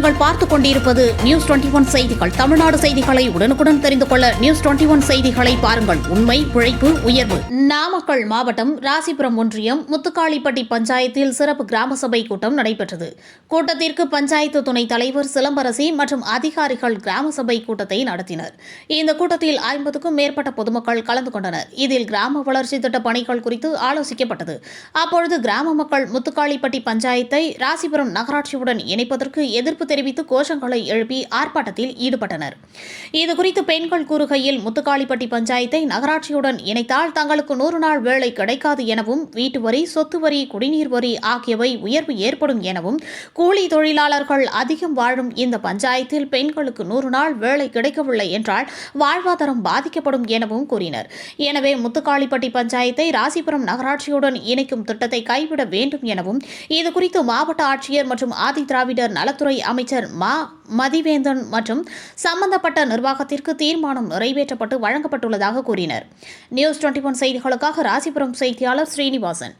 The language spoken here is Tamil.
நீங்கள் பார்த்துக் கொண்டிருப்பது நியூஸ் 21 செய்திகள். தமிழ்நாடு செய்திகளை உடனுக்குடன் தெரிந்து கொள்ள நியூஸ் 21 செய்திகளை பாருங்கள். உண்மை, உழைப்பு, உயர்வு. நாமக்கல் மாவட்டம் ராசிபுரம் ஒன்றியம் முத்துக்காளிப்பட்டி பஞ்சாயத்தில் சிறப்பு கிராம சபை கூட்டம் நடைபெற்றது. கூட்டத்திற்கு பஞ்சாயத்து துணைத் தலைவர் சிலம்பரசி மற்றும் அதிகாரிகள் கிராம சபை கூட்டத்தை நடத்தினர். இந்த கூட்டத்தில் 50க்கும் மேற்பட்ட பொதுமக்கள் கலந்து கொண்டனர். இதில் கிராம வளர்ச்சி திட்ட பணிகள் குறித்து ஆலோசிக்கப்பட்டது. அப்பொழுது கிராம மக்கள் முத்துக்காளிப்பட்டி பஞ்சாயத்தை ராசிபுரம் நகராட்சியுடன் இணைப்பதற்கு எதிர்ப்பு தெரிவித்து கோஷங்களை எழுப்பி ஆர்ப்பாட்டத்தில் ஈடுபட்டனர். இதுகுறித்து பெண்கள் கூறுகையில், முத்துக்காளிப்பட்டி பஞ்சாயத்தை நகராட்சியுடன் இணைத்தால் தங்களுக்கு 100 நாள் வேலை கிடைக்காது எனவும், வீட்டு வரி, சொத்து வரி, குடிநீர் வரி ஆகியவை உயர்வு ஏற்படும் எனவும், கூலி தொழிலாளர்கள் அதிகம் வாழும் இந்த பஞ்சாயத்தில் பெண்களுக்கு 100 நாள் வேலை கிடைக்கவில்லை என்றால் வாழ்வாதாரம் பாதிக்கப்படும் எனவும் கூறினர். எனவே முத்துக்காளிப்பட்டி பஞ்சாயத்தை ராசிபுரம் நகராட்சியுடன் இணைக்கும் திட்டத்தை கைவிட வேண்டும் எனவும், இதுகுறித்து மாவட்ட ஆட்சியர் மற்றும் ஆதி திராவிடர் நலத்துறை அமைச்சர் மதிவேந்தன் மற்றும் சம்பந்தப்பட்ட நிர்வாகத்திற்கு தீர்மானம் நிறைவேற்றப்பட்டு வழங்கப்பட்டுள்ளதாக கூறினர். நியூஸ் 21 செய்திகளுக்காக ராசிபுரம் செய்தியாளர் ஸ்ரீனிவாசன்.